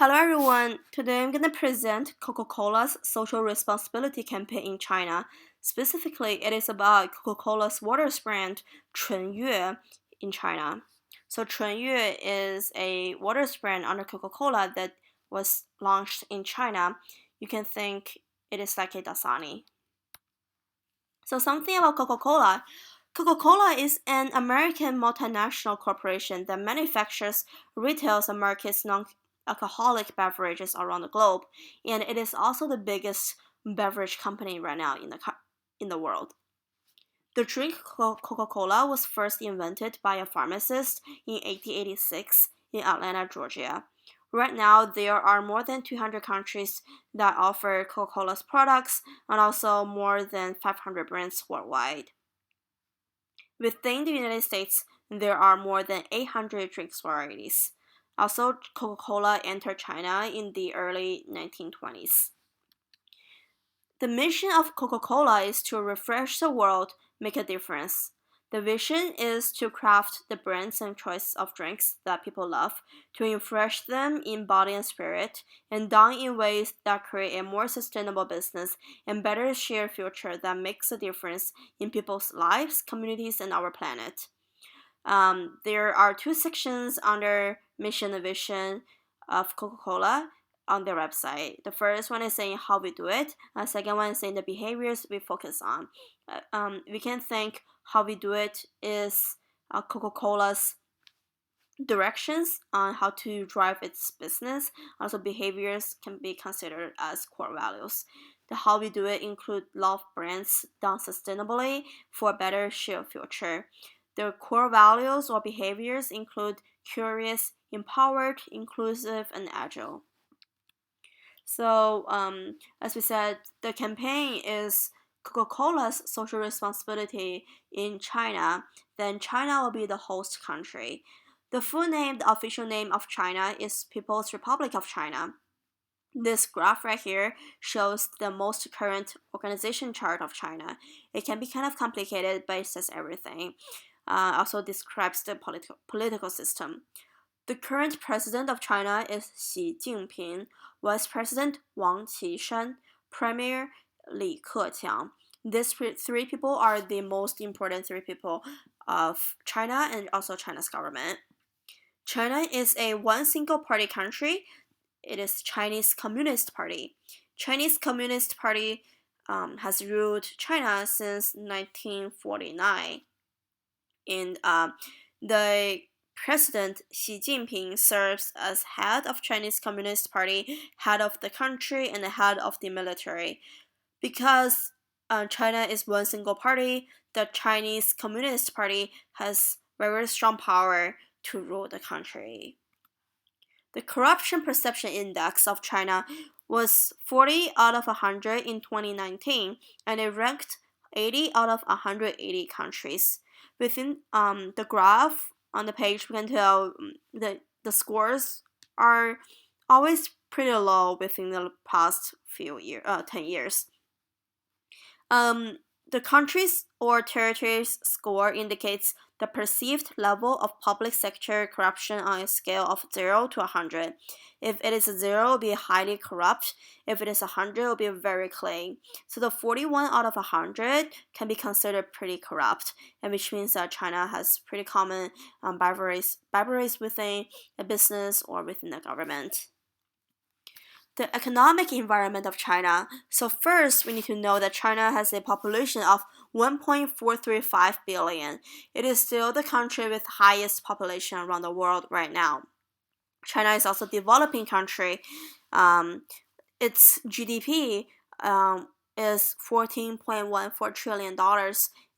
Hello everyone. Today I'm going to present Coca-Cola's social responsibility campaign in China. Specifically, it is about Coca-Cola's water brand Chunyue in China. So Chunyue is a water brand under Coca-Cola that was launched in China. You can think it is like a Dasani. So something about Coca-Cola. Coca-Cola is an American multinational corporation that manufactures, retails, and markets non-alcoholic beverages around the globe, and it is also the biggest beverage company right now in the world. The drink Coca-Cola was first invented by a pharmacist in 1886 in Atlanta, Georgia. Right now, there are more than 200 countries that offer Coca-Cola's products and also more than 500 brands worldwide. Within the United States, there are more than 800 drinks varieties. Also, Coca-Cola entered China in the early 1920s. The mission of Coca-Cola is to refresh the world, make a difference. The vision is to craft the brands and choice of drinks that people love, to refresh them in body and spirit, and done in ways that create a more sustainable business and better shared future that makes a difference in people's lives, communities, and our planet. There are two sections under mission and vision of Coca-Cola on their website. The first one is saying how we do it. The second one is saying the behaviors we focus on. We can think how we do it is Coca-Cola's directions on how to drive its business. Also, behaviors can be considered as core values. The how we do it include love brands done sustainably for a better shared future. Their core values or behaviors include curious, empowered, inclusive, and agile. So, as we said, the campaign is Coca-Cola's social responsibility in China. Then China will be the host country. The full name, the official name of China is People's Republic of China. This graph right here shows the most current organization chart of China. It can be kind of complicated, but it says everything. Also describes the political system. The current president of China is Xi Jinping, Vice President Wang Qishan, Premier Li Keqiang. These three people are the most important three people of China and also China's government. China is a one single party country. It is Chinese Communist Party. Chinese Communist Party has ruled China since 1949. And the President Xi Jinping serves as head of Chinese Communist Party, head of the country, and the head of the military. Because China is one single party, the Chinese Communist Party has very strong power to rule the country. The Corruption Perception Index of China was 40 out of 100 in 2019, and it ranked 80 out of 180 countries. Within the graph on the page, we can tell that the scores are always pretty low within the past 10 years. The country's or territory's score indicates the perceived level of public sector corruption on a scale of 0 to 100. If it is a 0, it will be highly corrupt. If it is 100, it will be very clean. So the 41 out of 100 can be considered pretty corrupt, and which means that China has pretty common briberies within a business or within the government. The economic environment of China. So first, we need to know that China has a population of 1.435 billion. It is still the country with highest population around the world right now. China is also a developing country. Its GDP is $14.14 trillion.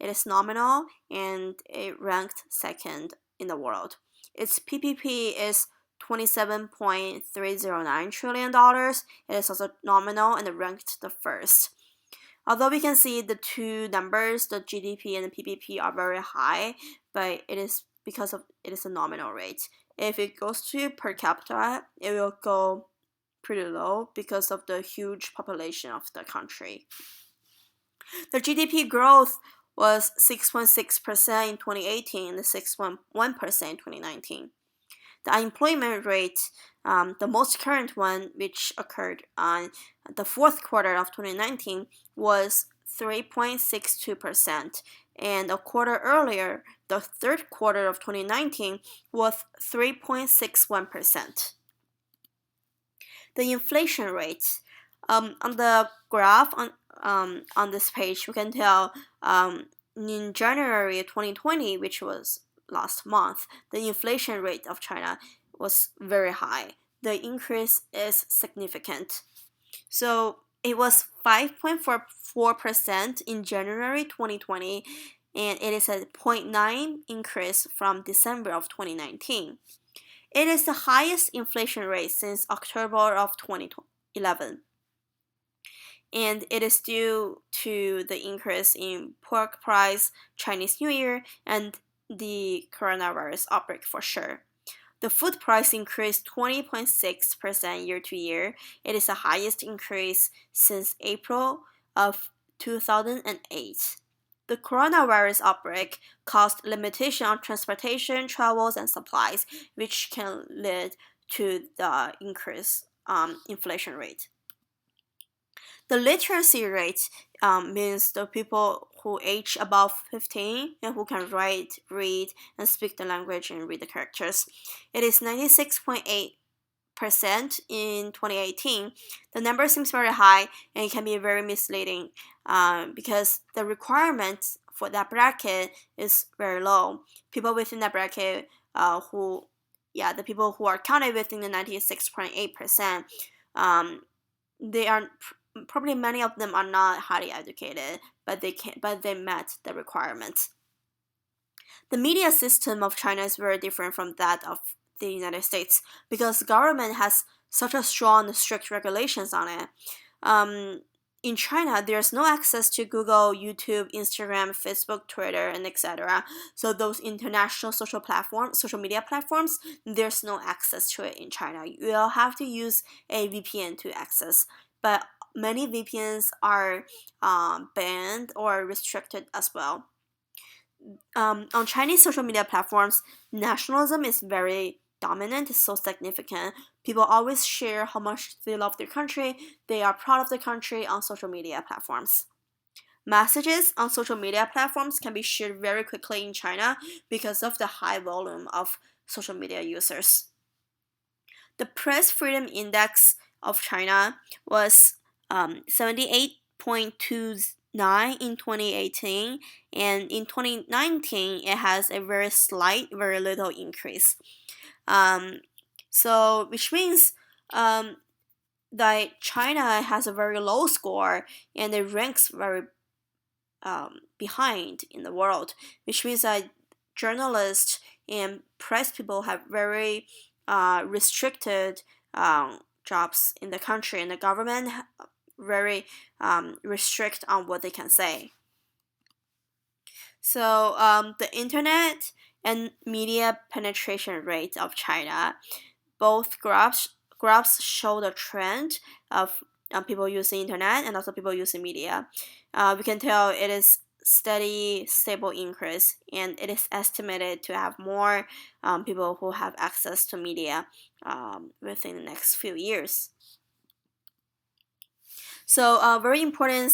It is nominal and it ranked second in the world. Its PPP is $27.309 trillion. It is also nominal and ranked the first. Although we can see the two numbers, the GDP and the PPP, are very high, but it is because it is a nominal rate. If it goes to per capita, it will go pretty low because of the huge population of the country. The GDP growth was 6.6% in 2018 and 6.1% in 2019. The unemployment rate, the most current one, which occurred on the fourth quarter of 2019, was 3.62%, and a quarter earlier, the third quarter of 2019, was 3.61%. The inflation rate, on the graph on this page, we can tell in January 2020, which was last month, the inflation rate of China was very high. The increase is significant. So it was 5.44% in January 2020, and it is a 0.9 increase from December of 2019. It is the highest inflation rate since October of 2011. And it is due to the increase in pork price, Chinese New Year, and the coronavirus outbreak for sure. The food price increased 20.6% year to year. It is the highest increase since April of 2008. The coronavirus outbreak caused limitation on transportation, travels, and supplies, which can lead to the increased inflation rate. The literacy rate means the people who age above 15 and who can write, read, and speak the language and read the characters. It is 96.8% in 2018. The number seems very high and it can be very misleading because the requirement for that bracket is very low. People within that bracket the people who are counted within the 96.8%, they are probably many of them are not highly educated, but they met the requirements. The media system of China is very different from that of the United States because the government has such a strong and strict regulations on it. In China, there's no access to Google, YouTube, Instagram, Facebook, Twitter, and etc. So those international social media platforms, there's no access to it in China. You'll have to use a VPN to access. But many VPNs are banned or restricted as well. On Chinese social media platforms, nationalism is very dominant, it's so significant. People always share how much they love their country, they are proud of the country on social media platforms. Messages on social media platforms can be shared very quickly in China because of the high volume of social media users. The Press Freedom Index of China was 78.29 in 2018, and in 2019 it has a very little increase. Which means that China has a very low score and it ranks very behind in the world, which means that journalists and press people have very restricted jobs in the country, and the government very restrict on what they can say. So the internet and media penetration rate of China, both graphs show the trend of people using internet and also people using media. We can tell it is steady, stable increase, and it is estimated to have more people who have access to media within the next few years. So a very important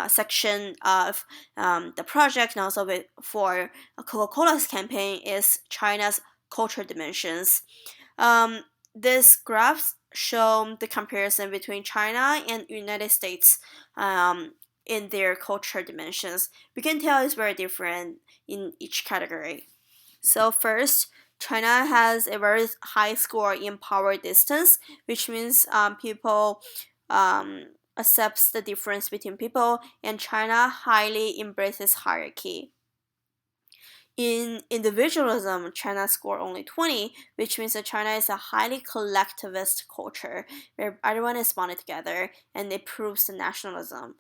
section of the project and also for Coca-Cola's campaign is China's cultural dimensions. This graphs show the comparison between China and United States in their cultural dimensions. We can tell it's very different in each category. So first, China has a very high score in power distance, which means people accepts the difference between people, and China highly embraces hierarchy. In individualism, China scored only 20, which means that China is a highly collectivist culture where everyone is bonded together, and it proves the nationalism.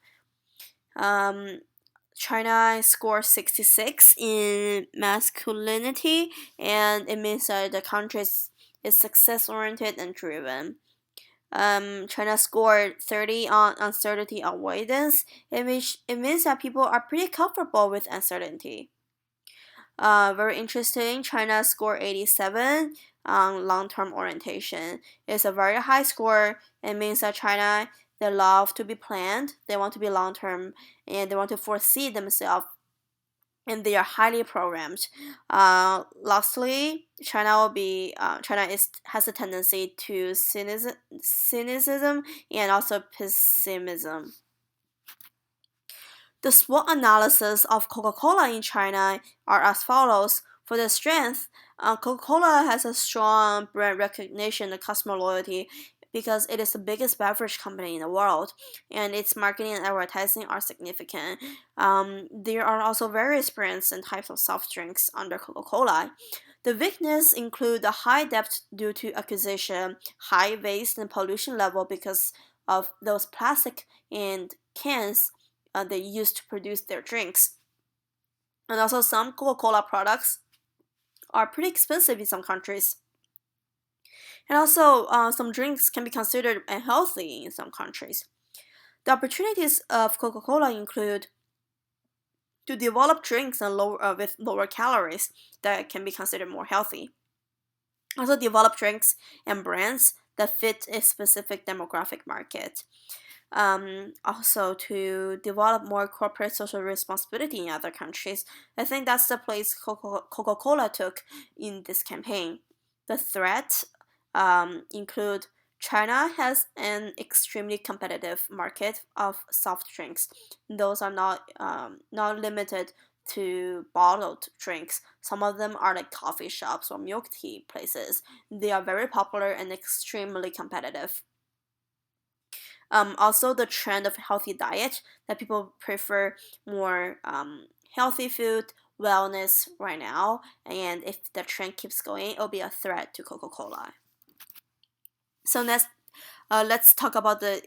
China scored 66 in masculinity, and it means that the country is success-oriented and driven. China scored 30 on uncertainty avoidance, in which it means that people are pretty comfortable with uncertainty. Very interesting, China scored 87 on long-term orientation. It's a very high score. It means that China, they love to be planned, they want to be long-term, and they want to foresee themselves, and they are highly programmed. Lastly, has a tendency to cynicism and also pessimism. The SWOT analysis of Coca-Cola in China are as follows. For the strength, Coca-Cola has a strong brand recognition and customer loyalty because it is the biggest beverage company in the world, and its marketing and advertising are significant. There are also various brands and types of soft drinks under Coca-Cola. The weakness include the high debt due to acquisition, high waste and pollution level because of those plastic and cans they use to produce their drinks. And also, some Coca-Cola products are pretty expensive in some countries. And also, some drinks can be considered unhealthy in some countries. The opportunities of Coca-Cola include to develop drinks with lower calories that can be considered more healthy. Also, develop drinks and brands that fit a specific demographic market. Also to develop more corporate social responsibility in other countries. I think that's the place Coca-Cola took in this campaign. The threat include China has an extremely competitive market of soft drinks. Those are not limited to bottled drinks. Some of them are like coffee shops or milk tea places. They are very popular and extremely competitive. Also, the trend of healthy diet that people prefer more healthy food, wellness right now, and if the trend keeps going, it'll be a threat to Coca-Cola. So let's talk about the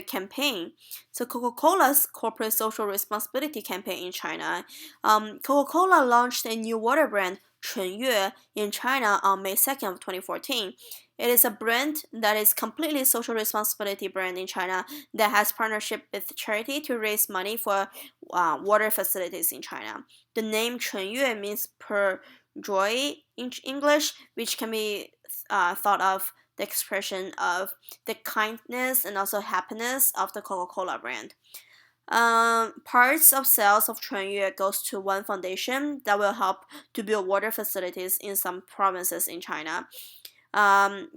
campaign. So Coca-Cola's corporate social responsibility campaign in China. Coca-Cola launched a new water brand, Chunyue, in China on May 2nd of 2014. It is a brand that is completely social responsibility brand in China that has partnership with charity to raise money for water facilities in China. The name Chunyue means pure joy in English, which can be thought of the expression of the kindness and also happiness of the Coca-Cola brand. Parts of sales of Chunyue goes to one foundation that will help to build water facilities in some provinces in China.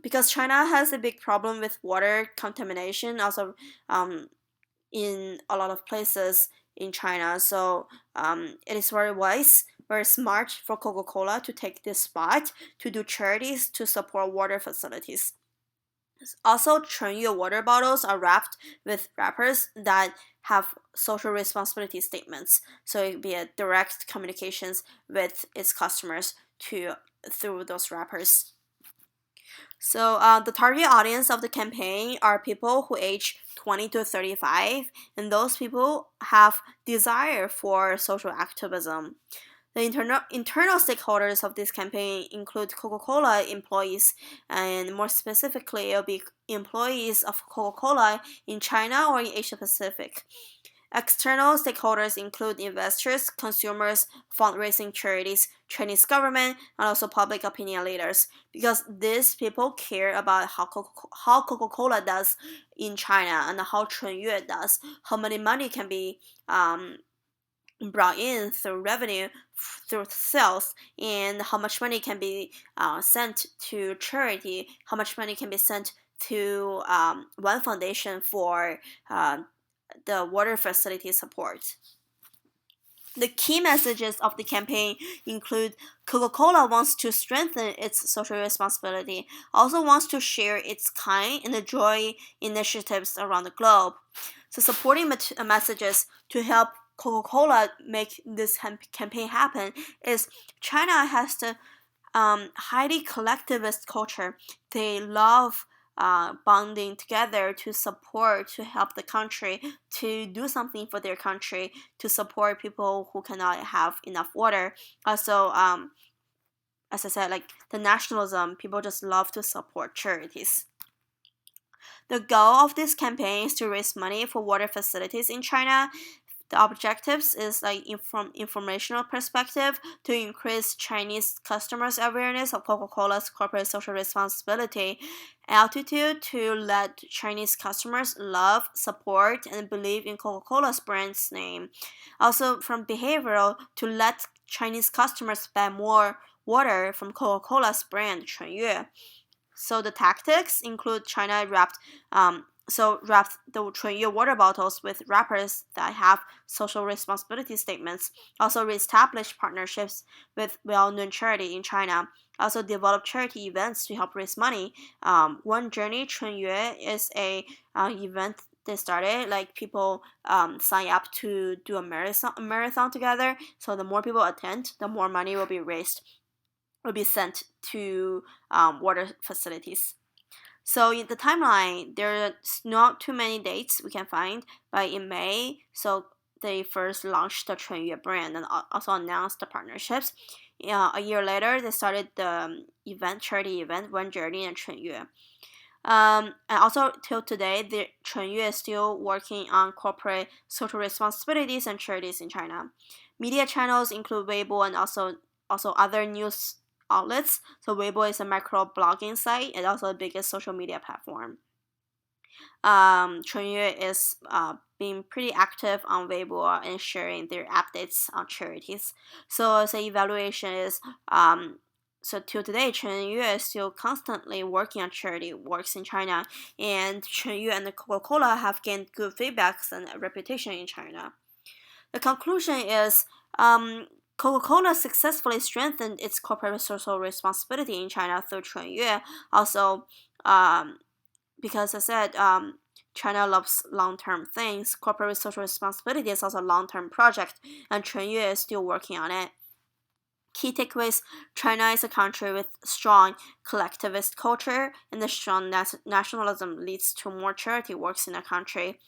Because China has a big problem with water contamination, also in a lot of places in China. So it is very wise, very smart for Coca-Cola to take this spot to do charities to support water facilities. Also, Chunyue water bottles are wrapped with wrappers that have social responsibility statements, so it be a direct communications with its customers through those wrappers. So the target audience of the campaign are people who age 20 to 35, and those people have desire for social activism. The internal stakeholders of this campaign include Coca-Cola employees, and more specifically, it'll be employees of Coca-Cola in China or in Asia Pacific. External stakeholders include investors, consumers, fundraising charities, Chinese government, and also public opinion leaders, because these people care about how Coca-Cola does in China and how Chunyue does, how many money can be brought in through revenue, through sales, and how much money can be sent to charity, how much money can be sent to one foundation for the water facility support. The key messages of the campaign include Coca-Cola wants to strengthen its social responsibility, also wants to share its kind and joy initiatives around the globe. So supporting messages to help Coca-Cola make this campaign happen is China has the highly collectivist culture. They love bonding together to support, to help the country, to do something for their country, to support people who cannot have enough water. Also, as I said, like the nationalism, people just love to support charities. The goal of this campaign is to raise money for water facilities in China The objectives is like from informational perspective to increase Chinese customers' awareness of Coca-Cola's corporate social responsibility. Altitude to let Chinese customers love, support, and believe in Coca-Cola's brand's name. Also from behavioral to let Chinese customers buy more water from Coca-Cola's brand 纯悦. So the tactics include China wrapped the 纯悦 water bottles with wrappers that have social responsibility statements. Also reestablished partnerships with well-known charity in China. Also developed charity events to help raise money. One Journey 纯悦 is a event they started, like people sign up to do a marathon together. So the more people attend, the more money will be raised, will be sent to water facilities. So in the timeline, there's not too many dates we can find, but in May, so they first launched the 纯悦 brand and also announced the partnerships. A year later, they started the charity event, One Journey and 纯悦. And also till today, the 纯悦is still working on corporate social responsibilities and charities in China. Media channels include Weibo and also other news outlets. So Weibo is a micro blogging site and also the biggest social media platform. 纯悦 is being pretty active on Weibo and sharing their updates on charities. So the evaluation is so till today, 纯悦 is still constantly working on charity works in China, and 纯悦and Coca-Cola have gained good feedbacks and a reputation in China. The conclusion is Coca-Cola successfully strengthened its corporate social responsibility in China through 纯悦. Also, because I said China loves long-term things, corporate social responsibility is also a long-term project, and 纯悦 is still working on it. Key takeaways: China is a country with strong collectivist culture, and the strong nationalism leads to more charity works in the country.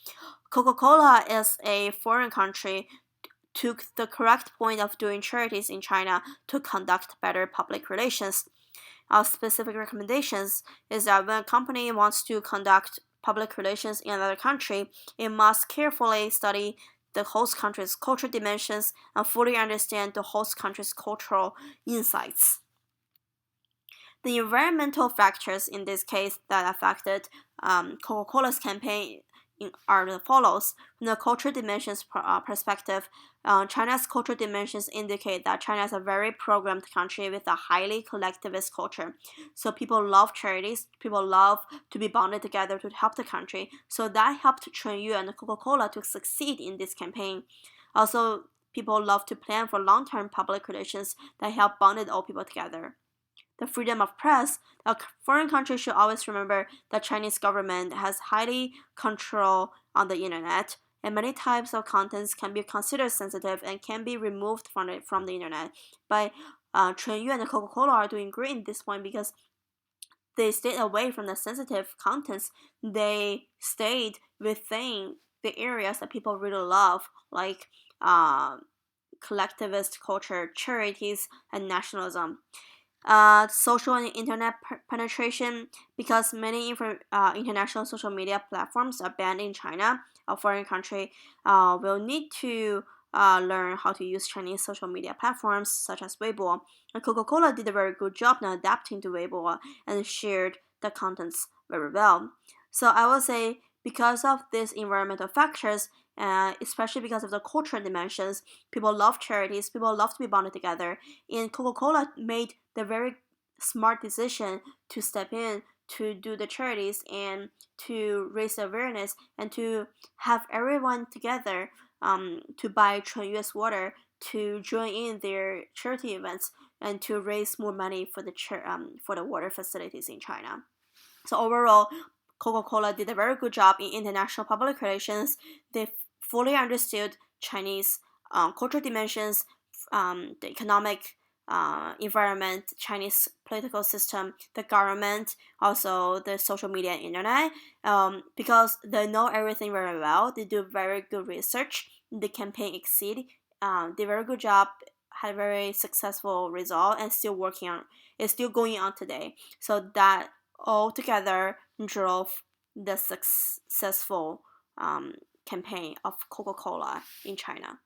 Coca-Cola is a foreign country, took the correct point of doing charities in China to conduct better public relations. Our specific recommendations is that when a company wants to conduct public relations in another country, it must carefully study the host country's cultural dimensions and fully understand the host country's cultural insights. The environmental factors in this case that affected Coca-Cola's campaign are the follows. From the cultural dimensions perspective, China's cultural dimensions indicate that China is a very programmed country with a highly collectivist culture. So people love charities, people love to be bonded together to help the country. So that helped 纯悦 and Coca-Cola to succeed in this campaign. Also, people love to plan for long-term public relations that help bonded all people together. The freedom of press, a foreign country should always remember that Chinese government has highly control on the internet, and many types of contents can be considered sensitive and can be removed from the internet. But 纯悦 and Coca-Cola are doing great in this point because they stayed away from the sensitive contents. They stayed within the areas that people really love, like collectivist culture, charities, and nationalism. Social and internet penetration, because many international social media platforms are banned in China, a foreign country will need to learn how to use Chinese social media platforms such as Weibo. And Coca-Cola did a very good job now adapting to Weibo and shared the contents very well. So I will say because of these environmental factors, especially because of the cultural dimensions, people love charities, people love to be bonded together, and Coca-Cola made the very smart decision to step in to do the charities and to raise awareness and to have everyone together to buy 纯悦's water, to join in their charity events, and to raise more money for the water facilities in China. So overall, Coca-Cola did a very good job in international public relations. They fully understood Chinese cultural dimensions, the economic environment, Chinese political system, the government, also the social media and internet. Because they know everything very well, they do very good research. The campaign did a very good job, had a very successful result, and still going on today. So that all together drove the successful campaign of Coca-Cola in China.